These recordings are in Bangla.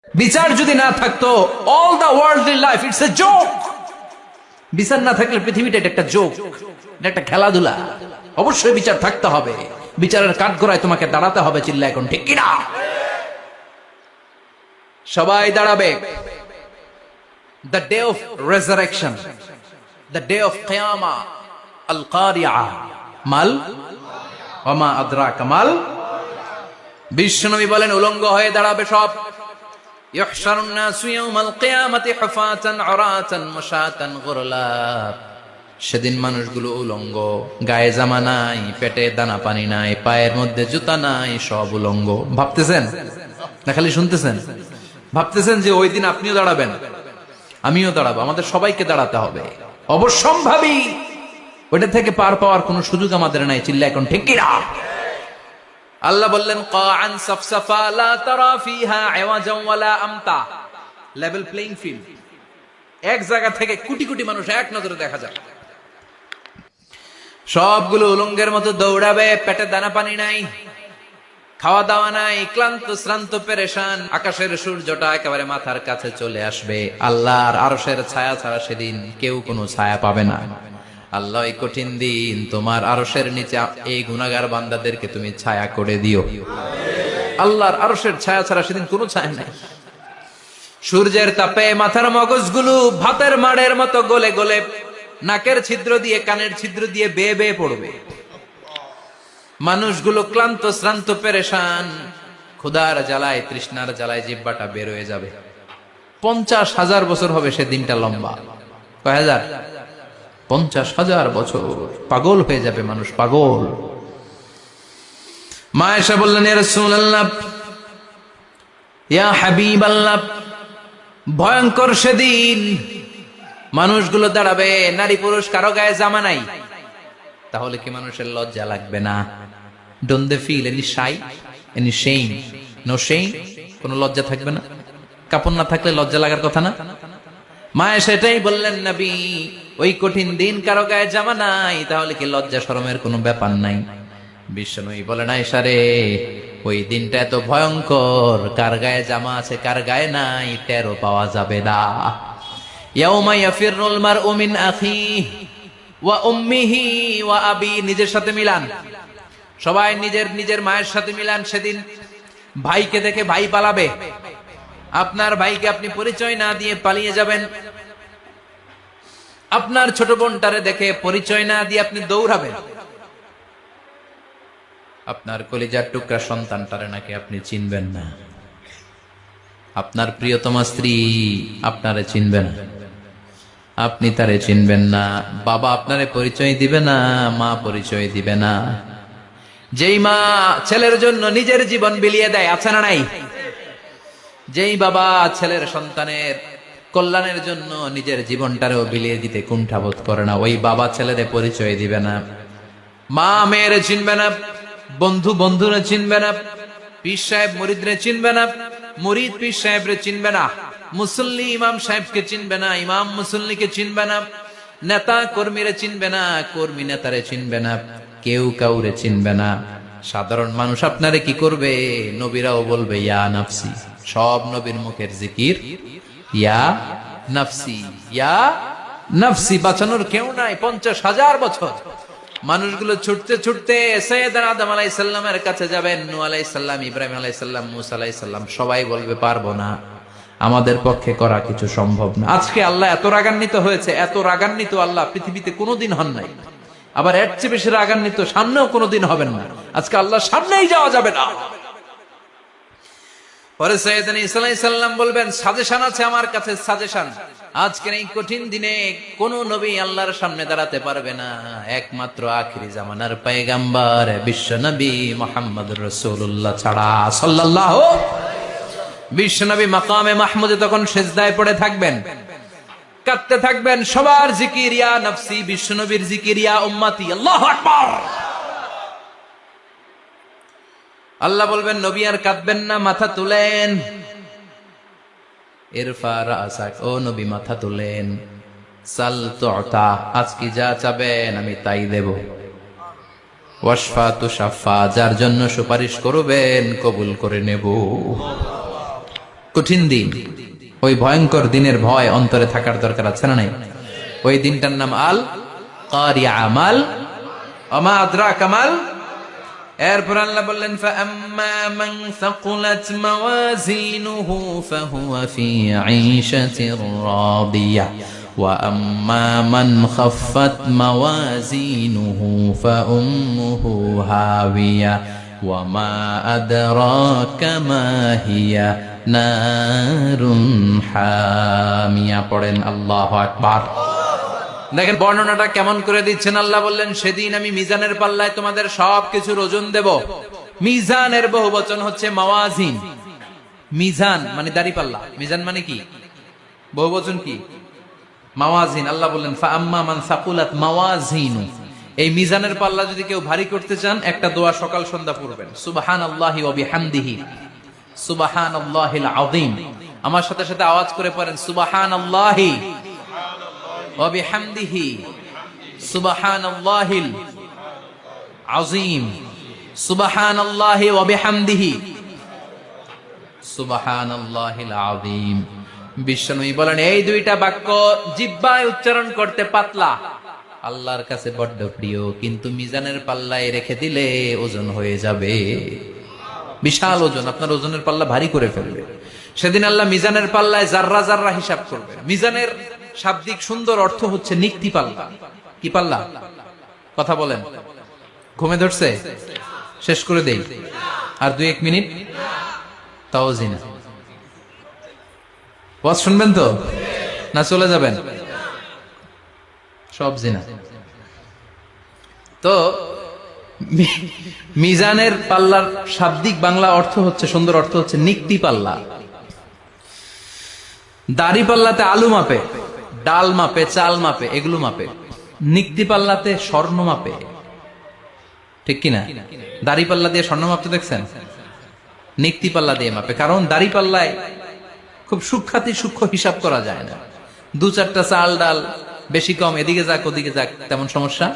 বিচার যদি না থাকতো, all the worldly life it's a joke. বিচার না থাকলে পৃথিবীটা এটা একটা জোক, এটা একটা খেলাধুলা। অবশ্যই বিচার থাকতে হবে, বিচারের কাঠগড়ায় তোমাকে দাঁড়াতে হবে। চিল্লা এখন ঠিক কিনা? সবাই দাঁড়াবে। The day of resurrection, the day of কিয়ামা, আল কারিআ মাল ওয়া মা আদরাকা মাল। বিশ্বনবী বলেন উলঙ্গ হয়ে দাঁড়াবে সব। ইহশারুন নাসু ইয়াউমাল কিয়ামাতি হুফাতান উরাতান মুশাতান গুরলা। সেদিন মানুষগুলো উলঙ্গ, গায়ে জামা নাই, পেটে দানা পানি নাই, পায়ের মধ্যে জুতা নাই, সব উলঙ্গ। ভাবতেছেন না খালি শুনতেছেন? ভাবতেছেন যে ওই দিন আপনিও দাঁড়াবেন, আমিও দাঁড়াবো, আমাদের সবাইকে দাঁড়াতে হবে। অবশ্যম্ভাবী, ওইটা থেকে পার পাওয়ার কোনো সুযোগ আমাদের নাই। চিল্লা এখন ঠিক কিনা? আল্লাহ বললেন কাআন সাফসাফা লা তারা ফিহা আওয়াজা ওয়ালা আমতা। Level playing field. এক জায়গা থেকে কোটি কোটি মানুষ এক নজরে দেখা যায়। সবগুলো উলঙ্গের মতো দৌড়াবে, পেটে দানা পানি নাই, খাওয়া দাওয়া নাই, ক্লান্ত শ্রান্ত পেরেশান। আকাশের সূর্যটা একেবারে মাথার কাছে চলে আসবে। আল্লাহর আরশের ছায়া ছাড়া সেদিন কেউ কোনো ছায়া পাবে না। আল্লাহ এই কঠিন দিন তোমার আরশের নিচে এই গুনাহগার বান্দাদেরকে তুমি ছায়া করে দিও। আল্লাহর আরশের ছায়া ছাড়া সেদিন কোনো ছায়া নাই। সূর্যের তাপে মাথার মগজগুলো ভাতের মাড়ের মতো গলে গলে নাকের ছিদ্র দিয়ে কানের ছিদ্র দিয়ে বেয়ে বেয়ে পড়বে। মানুষগুলো ক্লান্ত শ্রান্ত পেরেশান, ক্ষুধার জ্বালায় তৃষ্ণার জ্বালায় জিহ্বাটা বের হয়ে যাবে। 50,000 বছর হবে সে দিনটা লম্বা। কয় হাজার? 50,000 বছর। পাগল হয়ে যাবে মানুষ, পাগল। মা আয়েশা বললেন ইয়া রাসূলুল্লাহ, ইয়া হাবিবাল্লাহ, ভয়ঙ্কর সেদিন মানুষগুলো দাঁড়াবে, নারী পুরুষ কারো গায়ে জামা নাই। তাহলে কি মানুষের লজ্জা লাগবে না? Don't they feel any shy, any shame? No shame, কোনো লজ্জা থাকবে না? কাপড় না থাকলে লজ্জা লাগার কথা না? মায়ে সেটাই বললেন নবী, ওই কঠিন দিন কারো গায়ে জামা নাই, তাহলে কি লজ্জা শরমের কোনো ব্যাপার নাই? বিশ্বনবী বলেন আয়েশা রে, ওই দিনটা এত ভয়ঙ্কর, কার গায়ে জামা আছে কার গায়ে নাই টেরও পাওয়া যাবে না। ইয়াউমা ইয়াফিরুল মারউ মিন আখিহি ওয়া উম্মিহি ওয়া আবি। নিজের সাথে মিলান, সবাই নিজের নিজের মায়ের সাথে মিলান। সেদিন ভাইকে দেখে ভাই পালাবে। আপনার ভাইকে আপনি পরিচয় না দিয়ে পালিয়ে যাবেন। আপনার ছোট বোনটারে দেখে পরিচয় না দিয়ে আপনি দৌড়াবেন। আপনার কলিজার টুকরা সন্তানটারে নাকি আপনি চিনবেন না। আপনার প্রিয়তমা স্ত্রী আপনারে চিনবে না, আপনি তারে চিনবেন না। বাবা আপনারে পরিচয় দিবে না, মা পরিচয় দিবে না। যেই মা ছেলের জন্য নিজের জীবন বিলিয়ে দেয়, আছে না নাই? যেই বাবা ছেলের সন্তানের কল্যাণের জন্য নিজের জীবনটারেও বিলিয়ে দিতে কুণ্ঠাবোধ করে না, ওই বাবা ছেলেরে পরিচয় দিবে না। মা মেয়েরে চিনবে না, বন্ধু বন্ধুরে চিনবে না, পীর সাহেব মুরিদরে চিনবে না, মুরিদ পীর সাহেবরে চিনবে না, মুসল্লি ইমাম সাহেবকে চিনবে না, ইমাম মুসল্লিকে চিনবে না, নেতা কর্মীরে চিনবে না, কর্মী নেতারে চিনবে না, কেউ কাউরে চিনবে না। সাধারণ মানুষ আপনারে কি করবে? নবীরাও বলবে ইয়া নাফসি। সব নবীর মুখের জিকির ইয়া নাফসি, ইয়া নাফসি। বাঁচানোর কেউ নাই। 50,000 বছর মানুষগুলো ছুটতে ছুটতে সৈয়দনা আদম আলাইহিস সালামের কাছে যাবেন। নূহ আলাইহিস সালাম, ইব্রাহিম আলাইহিস সালাম, মূসা আলাইহিস সালাম, সবাই বলবে পারবো না, আমাদের পক্ষে করা কিছু সম্ভব না। আজকে আল্লাহ এত রাগান্বিত হয়েছে, এত রাগান্বিত আল্লাহ পৃথিবীতে কোনোদিন হন নাই। আবার এর চেয়ে বেশি রাগান্বিত সামনেও কোনোদিন হবেন না। আজকে আল্লাহর সামনেই যাওয়া যাবে না। পরে সৈয়দনা ঈসা আলাইহিস সালাম বলবেন সাজেশন আছে আমার কাছে, সাজেশন। আজকের এই কঠিন দিনে কোন নবী আল্লাহর সামনে দাঁড়াতে পারবে না, একমাত্র আখিরি জামানার পয়গম্বর বিশ্ব নবী মুহাম্মদুর রাসূলুল্লাহ ছাড়া সাল্লাল্লাহু। বিশ্ব নবী মাকামে মাহমুদে তখন সিজদায় পড়ে থাকবেন, কাঁদতে থাকবেন। সবার জিকির ইয়া নফসি, বিশ্ব নবীর জিকির ইয়া উম্মতি। আল্লাহু আকবার। আল্লাহ বলবেন নবী আর কাঁদবেন না, মাথা তুলেন। ইরফা রাসাক, ও নবী মাথা তুলেন। সাল তুতা, আজকে যা চাবেন আমি তাই দেব। ওয়াশফা তুশাফা, যার জন্য সুপারিশ করবেন কবুল করে নেব। কঠিন দিন, ওই ভয়ঙ্কর দিনের ভয় অন্তরে থাকার দরকার আছে না নাই? ওই দিনটার নাম আল কারিয়া, আমাল ওমা আদরাকা মাল। এরপর আল্লাহ বললেন ফাআম্মা মান সাকুলাত মাওয়াজিনুহু ফাহুয়া ফি ঈশাতির রাদিয়া ওয়া আম্মা মান খাফফাত মাওয়াজিনুহু ফাউম্মুহু হাওিয়া ওয়া মা আদরাকা মা হিয়া নারুন হামিয়া। পড়েন আল্লাহু আকবার। দেখেন বর্ণনাটা কেমন করে দিচ্ছেন আল্লাহ। বললেন সেদিন আমি মিজানের পাল্লায় তোমাদের সবকিছুর ওজন দেব। মিজানের বহুবচন হচ্ছে মাওয়াজিন। মিজান মানে দাড়ি পাল্লা, মিজান মানে কি? বহুবচন কি? মাওয়াজিন। আল্লাহ বললেন ফাআম্মা মান সাকুলাত মাওয়াজিনু, এই মিজানের পাল্লা যদি কেউ ভারী করতে চান একটা দোয়া সকাল সন্ধ্যা পড়বেন, সুবহানাল্লাহি ওয়া বিহামদিহি সুবহানাল্লাহিল আযীম। আমার সাথে সাথে আওয়াজ করে পড়েন সুবহানাল্লাহি ওয়া বিহামদিহি সুবহানাল্লাহিল আযীম, সুবহানাল্লাহি ওয়া বিহামদিহি সুবহানাল্লাহিল আযীম। বিশ্বনবী বলেন এই দুইটা বাক্য জিহ্বায় উচ্চারণ করতে পাতলা, আল্লাহর কাছে বড্ড প্রিয়, কিন্তু মিজানের পাল্লায় রেখে দিলে ওজন হয়ে যাবে, বিশাল ওজন, আপনার ওজনের পাল্লা ভারী করে ফেলবে। সেদিন আল্লাহ মিজানের পাল্লায় জাররা জাররা হিসাব করবে। মিজানের শাব্দিক সুন্দর অর্থ হচ্ছে নিক্তি পাল্লা। কি পাল্লা? কথা বলেন, ঘুমে ধরছে? শেষ করে দেই, আর 2-1 মিনিট, তাও জিনা। ওয়াজ শুনবেন তো না চলে যাবেন? সব জিনা। তো মিজানের পাল্লার শাব্দিক বাংলা অর্থ হচ্ছে, সুন্দর অর্থ হচ্ছে নিক্তি পাল্লা। দাড়ি পাল্লাতে আলু মাপে, ডাল মাপে, চাল মাপে, এগুলো মাপে। নিক্তি পাল্লাতে স্বর্ণ মাপে, ঠিক কিনা? দাড়ি পাল্লা দিয়ে স্বর্ণ মাপতে দেখছেন? নিক্তি পাল্লা দিয়ে মাপে, কারণ দাড়ি পাল্লায় খুব সূক্ষ্ম হিসাব করা যায় না। 2-4টা চাল ডাল বেশি কম এদিকে যাক ওদিকে যাক তেমন সমস্যা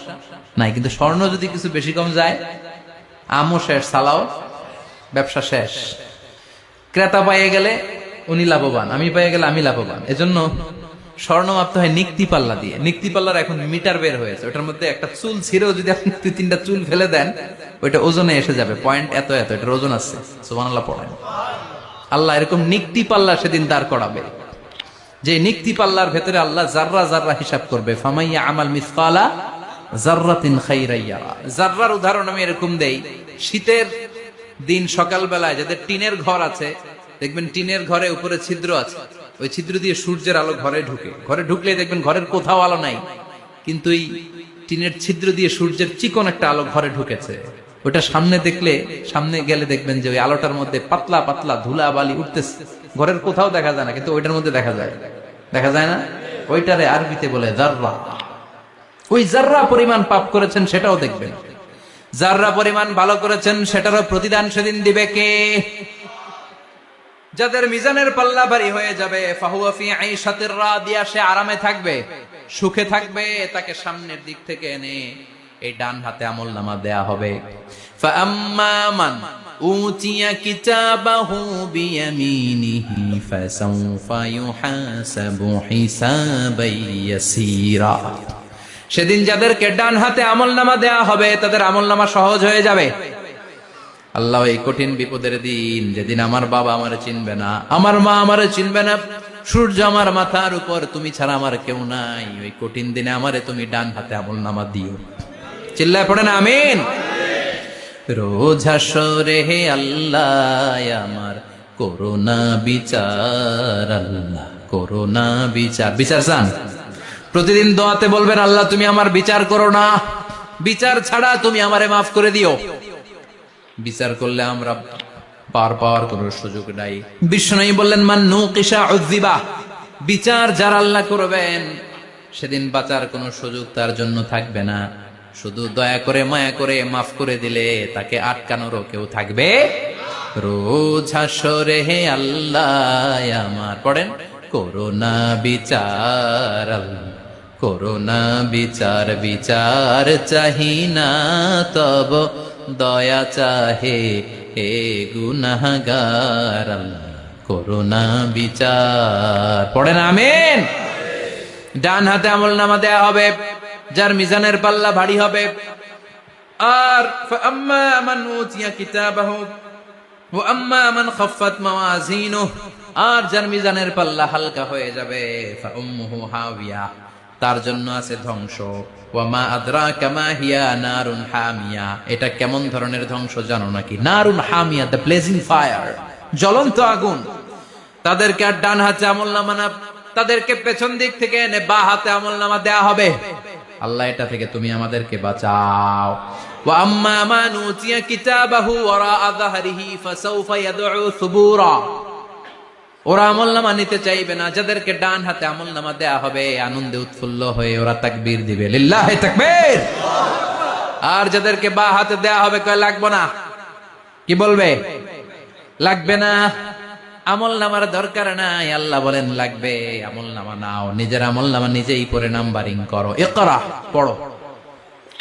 নাই, কিন্তু স্বর্ণ যদি কিছু বেশি কম যায়, আমও শেষ, সালাও, ব্যবসা শেষ। ক্রেতা পাইয়ে গেলে উনি লাভবান, আমি পাইয়ে গেলে আমি লাভবান। এজন্য স্বর্ণ মাপতে হয় নিক্তি পাল্লা দিয়ে। নিক্তি পাল্লার এখন মিটার বের হয়েছে, ওটার মধ্যে একটা চুল ছিঁড়েও যদি আপনি 2-3টা চুল ফেলে দেন, ওইটা ওজনে এসে যাবে, পয়েন্ট এত এত, এটার ওজন আছে। সুবহানাল্লাহ পড়েন। আল্লাহ এরকম নিক্তি পাল্লা সেদিন দাঁড় করাবে, যে নিক্তি পাল্লার ভেতরে আল্লাহ জাররা জাররা হিসাব করবে। ফামাইয়া আমাল মিসকালা জাররাতিন খাইরান ইয়ারা। জাররার উদাহরণ আমি এরকম দেই, শীতের দিন সকালবেলায় যাদের টিনের ঘর আছে, দেখবেন টিনের ঘরে উপরে ছিদ্র আছে, ওই ছিদ্র দিয়ে সূর্যের আলো ঘরে ঢুকে। ঘরে ঢুকলে দেখবেন ঘরের কোথাও আলো নাই, কিন্তু এই টিনের ছিদ্র দিয়ে সূর্যের চিকন একটা আলো ঘরে ঢুকেছে। ওটা সামনে দেখলে, সামনে গেলে দেখবেন যে ওই আলোটার মধ্যে পাতলা পাতলা ধুলা বালি উঠতেছে, ঘরের কোথাও দেখা যায় না, কিন্তু ওইটার মধ্যে দেখা যায়। দেখা যায় না? ওইটারে আরবিতে বলে জাররা। ওই জাররা পরিমাণ পাপ করেছেন সেটাও দেখবেন, জাররা পরিমাণ ভালো করেছেন সেটারও প্রতিদান সেদিন দিবে কে? যাদের মিজানের পাল্লা ভারী হয়ে যাবে, ফাহুয়া ফি ঈশাতির রাদিয়া, সে আরামে থাকবে, সুখে থাকবে। তাকে সামনের দিক থেকে এনে এই ডান হাতে আমলনামা দেয়া হবে। ফাআম্মা মান উতিয়া কিতাবাহু বিয়ামিনিহি ফাসাউফা ইউহাসাবু হিসাবান ইয়াসীরা। সেদিন যাদেরকে ডান হাতে আমলনামা দেয়া হবে তাদের আমলনামা সহজ হয়ে যাবে। আল্লাহ এই কঠিন বিপদের দিন, যেদিন আমার বাবা আমারে চিনবে না, আমার মা আমারে চিনবে না, সূর্য আমার মাথার উপর, তুমি ছাড়া আমার কেউ নাই, ওই কঠিন দিনে আমারে তুমি ডান হাতে আমলনামা দিও। চিল্লায় পড়েন আমিন। রোজ হাসরে হে আল্লাহ আমার করোনা বিচার, আল্লাহ করোনা বিচার। বিচার চান? প্রতিদিন দোয়াতে বলবেন আল্লাহ তুমি আমার বিচার করো না, বিচার ছাড়া তুমি আমারে মাফ করে দিও। বিচার করলে আমরা পার পাওয়ার কোন সুযোগ নাই। বিশ্বনবী বললেন মান নুকিশা উযিবা, বিচার যারা আল্লাহ করবেন সেদিন বাঁচার কোনো সুযোগ তার জন্য থাকবে না। শুধু দয়া করে মায়া করে মাফ করে দিলে তাকে আটকানোরও কেউ থাকবে। রোজ হাসরে হে আল্লাহ আমার, পড়েন করোনা বিচার, আল্লাহ করোনা বিচার, বিচার চাহি না তব দয়া চাহে হে গুনাহগার, আল্লাহ করোনা বিচার। পড়েন আমিন। ডান হাতে আমলনামা দেয়া হবে, যার মিজানের পাল্লা ভারী হবে। আর ফাআম্মা মান উতিয়া কিতাবাহু ওয়া আম্মা মান খাফফাত মাওয়াজিনুহু, আর যার মিজানের পাল্লা হালকা হয়ে যাবে, ফাউম্মুহু হাওিয়া, তার জন্য আছে ধ্বংস। ওয়া মা আদরাকা মা হিয়া নারুন হামিয়া, এটা কেমন ধরনের ধ্বংস জানো নাকি? নারুন হামিয়া, দ্য ব্লেজিং ফায়ার, জ্বলন্ত আগুন। তাদেরকে আর ডান হাতে আমলনামা না, তাদেরকে পেছন দিক থেকে এনে বা হাতে আমলনামা দেয়া হবে। আল্লাহ এটা থেকে তুমি আমাদেরকে বাঁচাও। ওয়া আম্মা মান উতিয়া কিতাবাহু ওয়ারাআ যাহরিহি ফাসাউফা ইয়াদউ সুবুরা, ওরা আমলনামা নিতে চাইবে না। যাদেরকে ডান হাতে আমলনামা দেয়া হবে, আনন্দে উৎফুল্ল হয়ে ওরা তাকবীর দিবে, লিল্লাহি তাকবীর। আর যাদেরকে বা হাতে দেয়া হবে, কয় লাগবে না। কি বলবে? লাগবে না, আমলনামার দরকার নাই। আল্লাহ বলেন লাগবে, আমলনামা নাও, নিজের আমলনামা নিজেই পড়ে নাম্বারিং করো। ইকরা, পড়ো।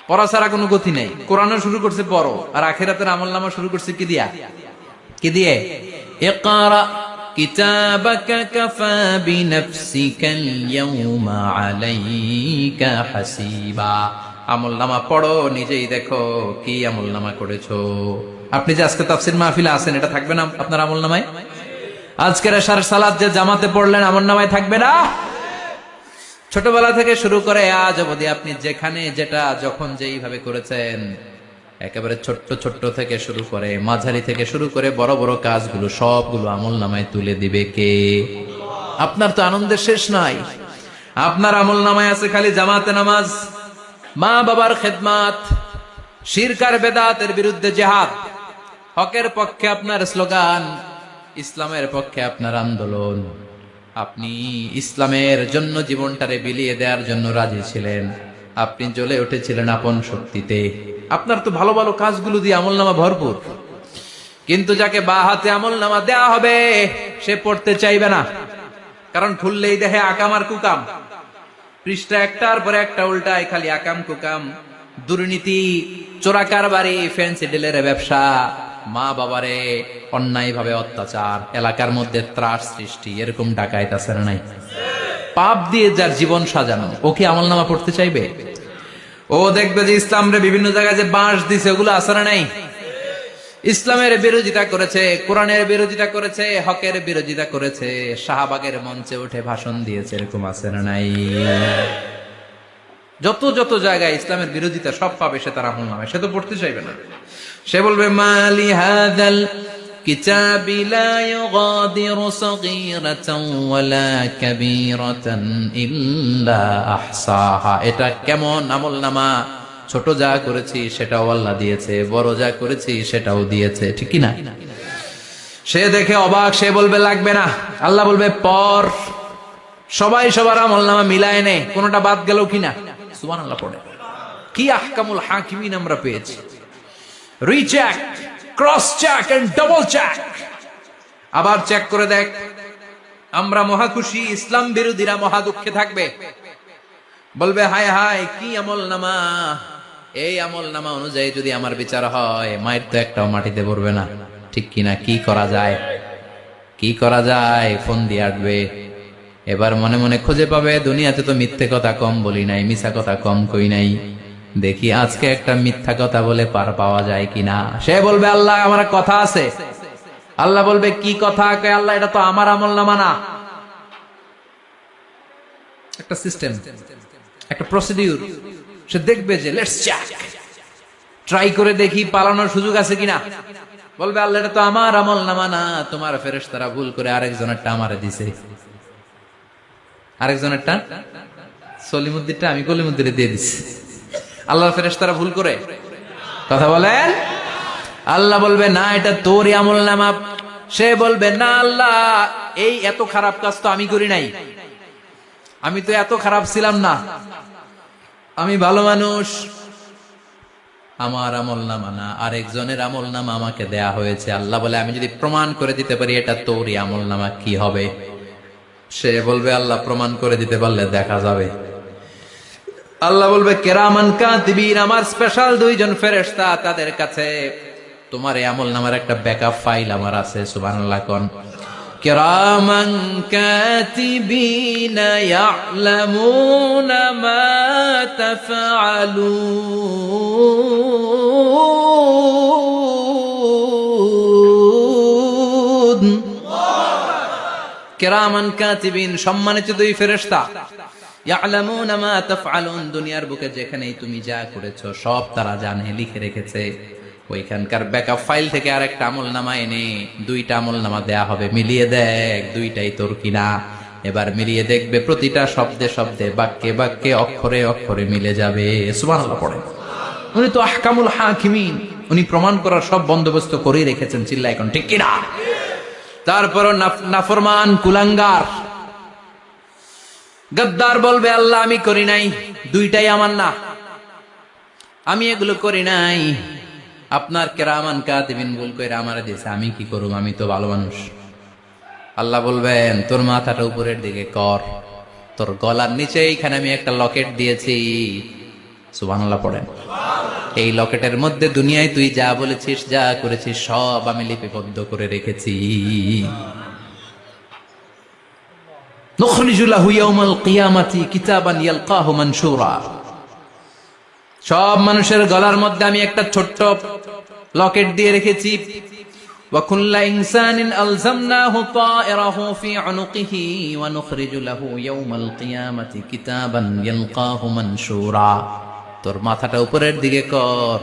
পড়া ছাড়া কোনো গতি নেই। কোরআনও শুরু করছে পড়ো, আর আখিরাতের আমলনামা শুরু করছে কি দিয়া? কি দিয়ে? ইকরা কিতাবাকা কাফা বিনাফসিকাল ইয়াউমা আলাইকা হাসিবা। আমলনামা পড়ো, নিজেই দেখো কি আমলনামা করেছো। আপনি যে আজকে তাফসীর মাহফিলে আছেন, এটা থাকবে না আপনার আমলনামায়? আজকের এশার সালাত যে জামাতে পড়লেন, আমলনামায় থাকবে না? ছোটবেলা থেকে শুরু করে আজ অবধি আপনি যেখানে যেটা যখন যেইভাবে করেছেন, একেবারে ছোট্ট ছোট্ট থেকে শুরু করে, মাঝারি থেকে শুরু করে বড় বড় কাজগুলো সবগুলো আমলনামায় তুলে দিবে কে? আপনার তো আনন্দের শেষ নাই। আপনার আমলনামায় আছে খালি জামাতে নামাজ, মা বাবার খেদমাত, শিরক আর বেদাতের বিরুদ্ধে জিহাদ, হকের পক্ষে আপনার স্লোগান, ইসলামের পক্ষে আপনার আন্দোলন। আপনি ইসলামের জন্য জীবনটারে বিলিয়ে দেওয়ার জন্য রাজি ছিলেন। আপনি জ্বলে উঠেছিলেন আপন শক্তিতে। আপনার তো ভালো ভালো কাজগুলো দিয়ে আমলনামা ভরপুর। কিন্তু যাকে বা হাতে আমলনামা দেয়া হবে, সে পড়তে চাইবে না। কারণ খুললেই দেখে আকাম আর কুকাম, পৃষ্ঠা একটার পরে একটা উল্টায়, খালি আকাম কুকাম, দুর্নীতি, চোরা কারবারি, ফ্যান্সি ডিলের ব্যবসা, মা বাবারে অন্যায় ভাবে অত্যাচার, এলাকার মধ্যে ত্রাস সৃষ্টি, এরকম ডাকাইত আছে না নাই? পাপ দিয়ে যার জীবন সাজানো, ও কি আমলনামা পড়তে চাইবে? ও দেখবে যে ইসলামরে বিভিন্ন জায়গায় যে বাঁশ দিছে, ওগুলো আছে না নাই? ইসলামের বিরোধিতা করেছে, কোরআনের বিরোধিতা করেছে, হকের বিরোধিতা করেছে, শাহবাগের মঞ্চে উঠে ভাষণ দিয়েছে, এরকম আছে না নাই? যত যত জায়গায় ইসলামের বিরোধিতা সব পাবে সে তার আমলনামায়। সে তো পড়তে চাইবে না। সে বলবে মালি হাযাল কিতাবি লা ইউগাদিরু সগীরাতান ওয়ালা কাবীরাতান ইল্লা আহসাহা। এটা কেমন আমলনামা? ছোট যা করেছি সেটাও আল্লাহ দিয়েছে, বড় যা করেছি সেটাও দিয়েছে, ঠিক কি না? সে দেখে অবাক, সে বলবে লাগবে না। আল্লাহ বলবে পড়। সবাই সবার আমলনামা মিলায় নে, কোনটা বাদ গেল কিনা? সুবহানাল্লাহ পড়ে। কি আহকামুল হাকিমিন আমরা পেয়েছি। Recheck, cross check and double check. আবার চেক করে দেখ। আমরা মহা খুশি, ইসলাম বিরোধীরা মহা দুঃখে থাকবে। বলবে হায় হায় কি আমলনামা! এই আমলনামা অনুযায়ী যদি আমার বিচার হয়, মায়ের তো একটাও মাটিতে পড়বে না, ঠিক কিনা? কি করা যায়? কি করা যায়? ফোন দিয়ে আসবে। এবার মনে মনে খুঁজে পাবে, দুনিয়াতে তো মিথ্যে কথা কম বলি নাই, মিছা কথা কম কই নাই, দেখি আজকে একটা মিথ্যা কথা বলে পার পাওয়া যায় কিনা। সে বলবে আল্লাহ আমার কথা আছে। আল্লাহ বলবে কি কথা? আল্লাহ এটা তো আমার আমলনামা না। একটা সিস্টেম, একটা প্রসিডিউর। সে দেখবে যে লেটস চেক, ট্রাই করে দেখি পালানোর সুযোগ আছে কিনা। বলবে আল্লাহ এটা তো আমার আমলনামা না, তোমার ফেরেশতারা ভুল করে আরেকজনেরটা আমারে দিছে। আরেকজনেরটা সলিমুদ্দিনটা আমি কলিমুদ্দিনে দিয়ে দিছি। আল্লাহর ফেরেশতারা ভুল করে কথা বলেন। আল্লাহ বলবে না এটা তোরই আমলনামা। সে বলবে না আল্লাহ, এই এত খারাপ কাজ তো আমি করি নাই, আমি তো এত খারাপ ছিলাম না, আমি ভালো মানুষ। আমার আমলনামা না, আরেকজনের আমলনামা আমাকে দেয়া হয়েছে। আল্লাহ বলে আমি যদি প্রমাণ করে দিতে পারি এটা তোরই আমলনামা, কি হবে? সে বলবে আল্লাহ প্রমাণ করে দিতে পারলে দেখা যাবে। আল্লাহ বলবে কেরামান কাতিবিন, আমার স্পেশাল দুইজন ফেরেশতা, তাদের কাছে তোমার এই আমলনামার একটা ব্যাকআপ ফাইল আমার আছে। সুবহানাল্লাহ কোন। কিরামান কাতিবিনা ইয়ালামুনা মা তাফআলুন। কিরামান কাতিবিন, সম্মানিত দুই ফেরেশতা, ইয়ালামুনা মা তাফআলুন, দুনিয়ার বুকে যেখানেই তুমি যা করেছো সব তারা জানে, লিখে রেখেছে। ওইখানকার ব্যাকআপ ফাইল থেকে আরেকটা আমলনামা এনে দুইটা আমলনামা দেয়া হবে, মিলিয়ে দেখ দুইটাই তোর কিনা। এবার মিলিয়ে দেখবে প্রতিটা শব্দে শব্দে, বাক্যে বাক্যে, অক্ষরে অক্ষরে মিলে যাবে। সুবহানাল্লাহ পড়ে। উনি তো আহকামুল হাকিমিন, উনি প্রমাণ করার সব বন্দোবস্ত করেই রেখেছেন। চিল্লা এখন ঠিক কিনা? তারপর নাফরমান কুলাঙ্গার গদ্দার বলবে, আল্লাহ আমি করি নাই, দুইটাই আমার না, আমি এগুলো করি নাই। আপনার কিরামান কাতিবিন ভুল কইরা আমারে দিয়েছে, আমি কি করব, আমি তো ভালো মানুষ। আল্লাহ বলবেন, তোর মাথাটা উপরের দিকে কর, তোর গলার নিচে এইখানে আমি একটা লকেট দিয়েছি। সুবহানাল্লাহ পড়েন। এই লকেটের মধ্যে দুনিয়ায় তুই যা বলেছিস, যা করেছিস সব আমি লিপিবদ্ধ করে রেখেছি। নুখরিজু লাহু ইয়াউমাল কিয়ামাতি কিতাবান ইয়ালকাহু মানশুরা। সব মানুষের গলার মধ্যে আমি একটা ছোট্ট লকেট দিয়ে রেখেছি। ওয়া কুল্লা ইনসানিন আলজামনাহু তায়রাহু ফি উনুকিহি ওয়া নুখরিজু লাহু ইয়াউমাল কিয়ামাতি কিতাবান ইয়ালকাহু মানশুরা। তোর মাথাটা উপরের দিকে কর,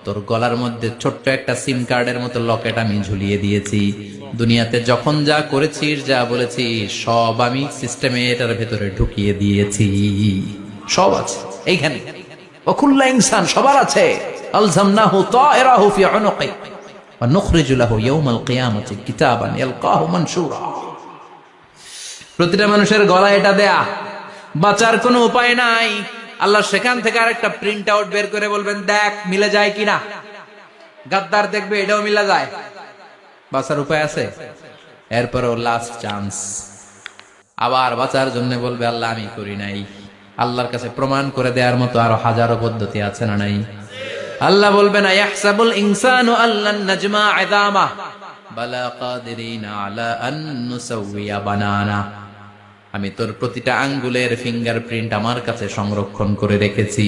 তোর গলার মধ্যে ছোট্ট একটা সিম কার্ডের মতো লকেট আমি ঝুলিয়ে দিয়েছি। দুনিয়াতে যখন যা করেছিস, যা বলেছিস সব আমি সিস্টেমে এটার ভেতরে ঢুকিয়ে দিয়েছি। সব আছে এইখানে। ওয়াকুল্লা ইনসান, সবার আছে। আলজামনাহু তায়রাহু ফি উনুকি ওয়া নুখরিজু লাহু ইয়াউমাল কিয়ামাতি কিতাবান ইয়ালকাহু মানশুরা। প্রতিটা মানুষের গলায় এটা দেয়া, বাঁচার কোনো উপায় নাই। আল্লাহ সেখান থেকে আরেকটা প্রিন্ট আউট বের করে বলবেন, দেখ মিলে যায় কিনা। গাদ্দার দেখবে এটাও মিলে যায়, বাঁচার উপায় আছে। এরপরও লাস্ট চান্স, আবার বাঁচার জন্য বলবে, আল্লাহ আমি করি নাই। আল্লাহর কাছে প্রমাণ করে দেওয়ার মতো আরো হাজারো পদ্ধতি আছে না নাই? আল্লাহ বলবেন, আয়াহসাবুল ইনসানু আল্লান নাজমা ইযামা বালা কাদিরিনা আলা আন নুসাউইয়া বানানা। আমি তোর প্রতিটা আঙ্গুলের ফিঙ্গারপ্রিন্ট আমার কাছে সংরক্ষণ করে রেখেছি।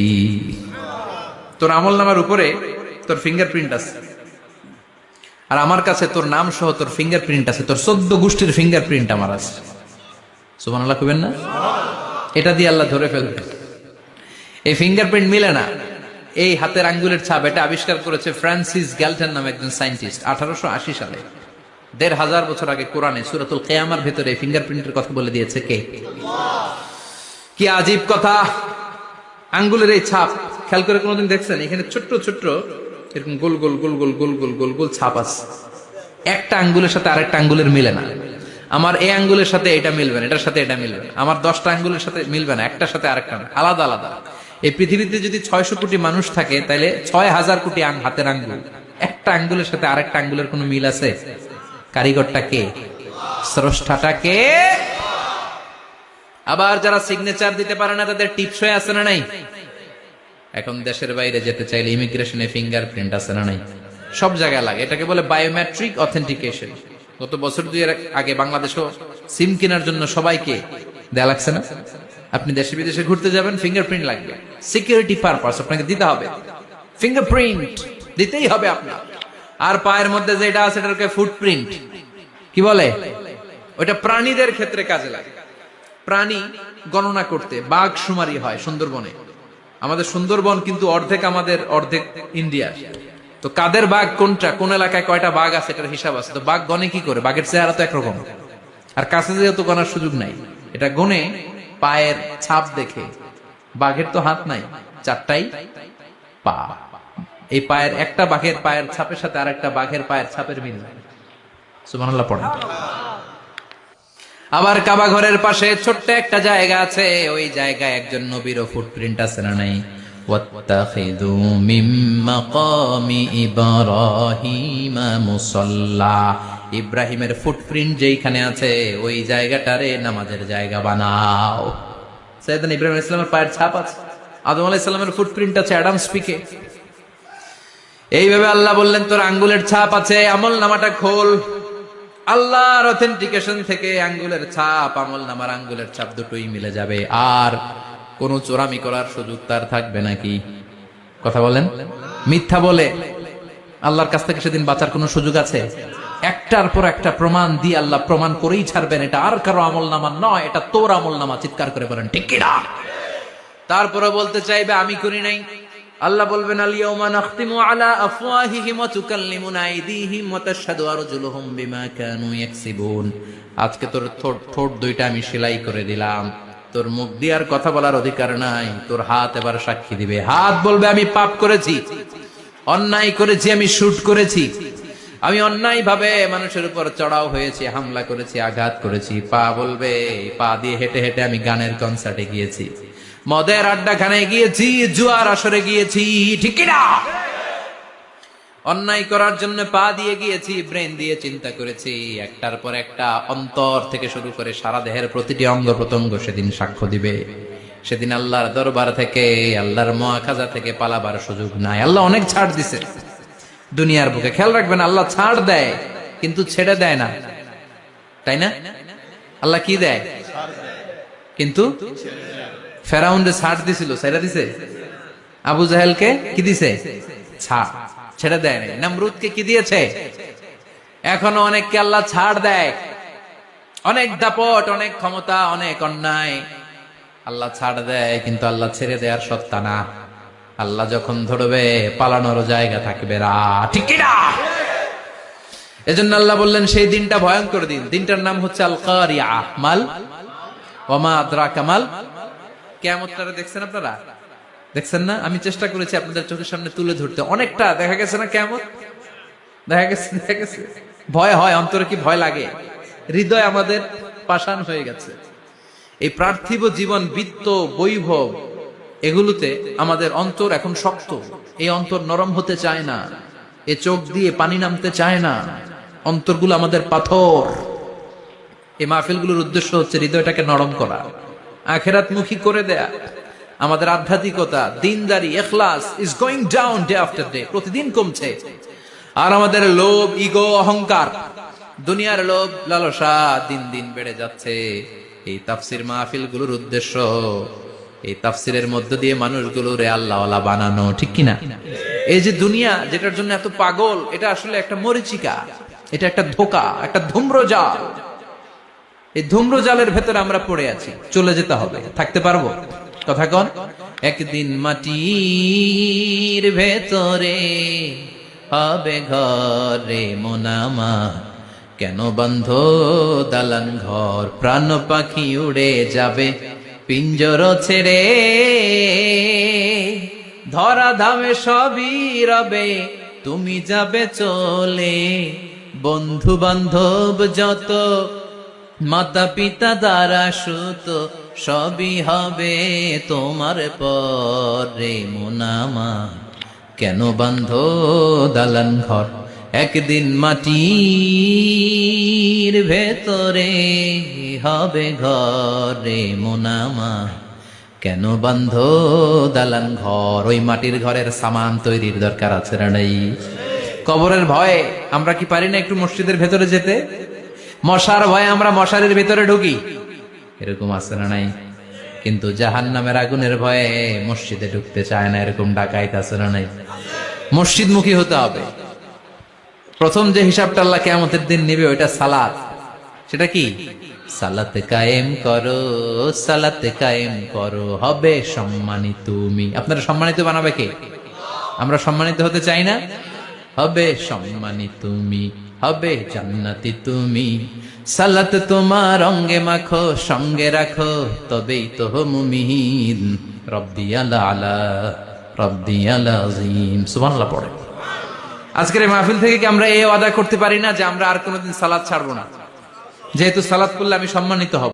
তোর আমলনামার উপরে তোর ফিঙ্গারপ্রিন্ট আছে, আর আমার কাছে তোর নাম সহ তোর ফিঙ্গারপ্রিন্ট আছে, তোর 14 গোষ্ঠীর ফিঙ্গারপ্রিন্ট আমার আছে। সুবহানাল্লাহ কইবেন না? এটা দিয়ে আল্লাহ ধরে ফেলবে। এই ফিঙ্গারপ্রিন্ট মিলে না, এই হাতের আঙ্গুলের ছাপ, এটা আবিষ্কার করেছে ফ্রান্সিস গ্যালটন নামে একজন সায়েন্টিস্ট 1880 সালে। 1500 বছর আগে কোরআনে সূরাতুল কিয়ামার ভেতরে ফিঙ্গারপ্রিন্টের কথা বলে দিয়েছে কে? কি আজীব কথা! আঙ্গুলের এই ছাপ খেয়াল করে কোনোদিন দেখছেন? এখানে ছোট্ট ছোট্ট এরকম গোল গোল গোল গোল গোল গোল গোল গোল ছাপ আছে। একটা আঙ্গুলের সাথে আরেকটা আঙ্গুলের মিলে না। আমার এই আঙ্গুলের সাথে এটা মিলবে না, এটার সাথে এটা মিলবে না। আমার 10টা আঙ্গুলের সাথে মিলবে না, একটার সাথে আরেকটা আলাদা আলাদা। এই পৃথিবীতে যদি 600 কোটি মানুষ থাকে, তাহলে 6000 কোটি হাতের আঙ্গুল, একটা আঙ্গুলের সাথে আরেকটা আঙ্গুলের কোনো মিল আছে? কারিগরটা কে? স্রষ্টাটা কে? আবার যারা সিগনেচার দিতে পারে না, তাদের টিপস হয়ে আছে না নাই? এখন দেশের বাইরে যেতে চাইলে ইমিগ্রেশনে ফিঙ্গারপ্রিন্ট আছে না নাই? সব জায়গায় লাগে। এটাকে বলে বায়োমেট্রিক অথেন্টিকেশন। গত বছর 2 আগে বাংলাদেশও সিম কেনার জন্য সবাইকে দেয়া লাগছে না? আপনি দেশে বিদেশে ঘুরতে যাবেন, ফিঙ্গারপ্রিন্ট লাগবে। সিকিউরিটি পারপাস আপনাকে দিতে হবে, ফিঙ্গারপ্রিন্ট দিতেই হবে আপনার। আর পায়ের মধ্যে যেটা আছে এটাকে ফুটপ্রিন্ট কি বলে? ওটা প্রাণীদের ক্ষেত্রে কাজে লাগে। প্রাণী গণনা করতে বাঘ শুমারি হয় সুন্দরবনে। আমাদের সুন্দরবন কিন্তু অর্ধেক আমাদের, অর্ধেক ইন্ডিয়ার। তো কাদের বাঘ কোনটা, কোন এলাকায় কয়টা বাঘ আছে এটার হিসাব আছে। তো বাঘ গনে কি করে? বাঘের চেহারা তো একরকম, আর কাছে যেহেতু গনার সুযোগ নাই, এটা গনে পায়ের ছাপ দেখে। বাঘের তো হাত নাই, 4টাই পা। এই পায়ের একটা বাঘের পায়ের ছাপের সাথে আর একটা বাঘের পায়ের ছাপের মিল। সুবহানাল্লাহ পড়েন। আবার কাবা ঘরের পাশে ছোট্ট একটা জায়গা আছে, ওই জায়গায় একজন নবীর ফুটপ্রিন্ট আছে না নাই? ওয়াত্তাখিযু মিন মাকামি ইব্রাহিমা মুসাল্লা। ইব্রাহিমের ফুটপ্রিন্ট যেইখানে আছে ওই জায়গাটারে নামাজের জায়গা বানাও। সাইয়েদনা ইব্রাহিম আলাইহিস সালামের পায়ের ছাপ আছে, আদম আলাইহিস সালামের ফুটপ্রিন্ট আছে অ্যাডামস পিকে। এইভাবে আল্লাহ বললেন, তোর আঙ্গুলের ছাপ আছে, আমল নামাটা খোল, আল্লাহর অথেন্টিকেশন থেকে আঙ্গুলের ছাপ, আমল নামার আঙ্গুলের ছাপ দুটোই মিলে যাবে। আর কোন চোরামি করার সুযোগ তার থাকবে নাকি? কথা বলেন। মিথ্যা বলে আল্লাহর কাছ থেকে সেদিন বাঁচার কোনো সুযোগ আছে? একটার পর একটা প্রমাণ দিয়ে আল্লাহ প্রমাণ করেই ছাড়বেন, এটা আর কারো আমল নামা নয়, এটা তোর আমল নামা। চিৎকার করে বলেন ঠিক কিনা? তারপরে বলতে চাইবে আমি করি নাই। আল্লাহ বলবেন আল ইয়াউমা নাখতিমু আলা আফওয়াহিহিম ওয়া তুকাল্লিমুনা আইদিহিম ওয়া তাশহাদু আরজুলুহুম বিমা কানু ইয়াকসিবুন। আজকে তোর ঠোঁট দুইটা আমি সেলাই করে দিলাম, তোর মুখ দিয়ে আর কথা বলার অধিকার নাই, তোর হাত এবার সাক্ষী দিবে। হাত বলবে আমি পাপ করেছি, অন্যায় করেছি, আমি শুট করেছি, আমি অন্যায় ভাবে মানুষের উপর চড়াও হয়েছি, হামলা করেছি, আঘাত করেছি। পা বলবে, পা দিয়ে হেঁটে হেঁটে আমি গানের কনসার্টে গিয়েছি, মদের আড্ডাখানায় গিয়েছি, জুয়ার আসরে গিয়েছি, ঠিক না? অন্যায় করার জন্য পা দিয়ে গিয়েছি, ব্রেন দিয়ে চিন্তা করেছি। একটার পর একটা অন্তর থেকে শুরু করে সারা দেহের প্রতিটি অঙ্গ প্রত্যঙ্গ সেদিন সাক্ষ্য দিবে। সেদিন আল্লাহর দরবার থেকে, আল্লাহর মুআখাজা থেকে পালাবার সুযোগ নাই। আল্লাহ অনেক ছাড় দিছে দুনিয়ার বুকে। খেয়াল রাখবেন, আল্লাহ ছাড় দেয় কিন্তু ছেড়ে দেয় না, তাই না? আল্লাহ কি দেয়? কিন্তু ফেরাউনরে ছাড় দিছিল, ছেড়ে দিছে। আবু জাহেলকে কি দিছে? ছাড়, ছেড়ে দেয় নাই। নমরুদকে কি দিয়েছে? এখনো অনেককে আল্লাহ ছাড় দেয়। অনেক দাপট, অনেক ক্ষমতা, অনেক অন্যায় আল্লাহ ছাড় দেয়, কিন্তু আল্লাহ ছেড়ে দেওয়ার সত্তা না। আল্লাহ যখন ধরবে পালানোর জায়গা থাকবে না, ঠিক না? এজন্য আল্লাহ বললেন সেই দিনটা ভয়ঙ্কর দিন। দিনটার নাম হচ্ছে আল কারিয়া। মাল ওয়া মা আদরাকা মাল। কিয়ামতটা দেখছেন আপনারা? দেখছেন না? আমি চেষ্টা করেছি আপনাদের চোখের সামনে তুলে ধরতে। অনেকটা দেখা গেছে না কিয়ামত? দেখা গেছে। ভয় হয়, অন্তরে কি ভয় লাগে? হৃদয় আমাদের পাষাণ হয়ে গেছে। এই পার্থিব জীবন, বিত্ত, বৈভব, এগুলোতে আমাদের অন্তর এখন শক্ত। এই অন্তর নরম হতে চায় না, এ চোখ দিয়ে পানি নামতে চায় না, অন্তরগুলো আমাদের পাথর। এই মাহফিলগুলোর উদ্দেশ্য হচ্ছে হৃদয়টাকে নরম করা, আখিরাতমুখী করে দেয়া। আমাদের আধ্যাত্মিকতা, দিনদারি, ইখলাস is going down day after day, প্রতিদিন কমছে। আর আমাদের লোভ, ইগো, অহংকার, দুনিয়ার লোভ, লালসা দিন দিন বেড়ে যাচ্ছে। এই তাফসির মাহফিলগুলোর উদ্দেশ্য এই তাফসিরের মধ্য দিয়ে মানুষগুলোরে আল্লাহওয়ালা বানানো, ঠিক কিনা? এই যে দুনিয়া যেটার জন্য এত পাগল, এটা আসলে একটা মরিচিকা, এটা একটা ধোঁকা, একটা ধূম্রজাল। এই ধূম্রজালের ভেতরে আমরা পড়ে আছি, চলে যেতে হবে। থাকতে পারবো? কথা কন। একদিন মাটির ভেতরে হবে ঘরে মোনামা, কেন বন্ধ দালান ঘর, প্রাণ পাখি উড়ে যাবে পিঞ্জর ছেড়ে, ধরা ধামে সবই রবে, তুমি যাবে চলে। বন্ধু বান্ধব যত, মাতা পিতা দ্বারা সুত, সবই হবে তোমার পরে মোনামা, কেন বান্ধ দালান ঘর। একদিন মাটির ভেতরে হবে ঘরে মোনামা, কেন বান্ধ দালান ঘর। ওই মাটির ঘরের সামান তৈরির দরকার আছে না নাই? কবরের ভয়ে আমরা কি পারি না একটু মসজিদের ভেতরে যেতে? মশার ভয়ে আমরা মশারির ভেতরে ঢুকি, এরকম আছে না নাই? কিন্তু জাহান্নামের আগুনের ভয়ে মসজিদে ঢুকতে চায় না, এরকম ডাকাইত আছে না নাই? মসজিদমুখী হতে হবে। প্রথম যে হিসাবটা আল্লাহ কিয়ামতের দিন নেবে ওইটা সালাত। সেটা কি? সালাতে কায়েম করো, সালাতে কায়েম করো, হবে সম্মানিত তুমি। আপনারা সম্মানিত বানাবে কে? আমরা সম্মানিত হতে চাই না? হবে সম্মানিত তুমি, হবে জান্নাতি তুমি। সালাত তোমার অঙ্গে মাখো, সঙ্গে রাখো, তবেই তো মুমিন। রব্বিয়াল আলা, রব্বিয়াল আযীম। সুবহানাল্লাহ পড়ে। আজকের এই মাহফিল থেকে কি আমরা এই ওয়াদা করতে পারি না যে আমরা আর কোনোদিন সালাত ছাড়বো না? যেহেতু সালাত করলে আমি সম্মানিত হব।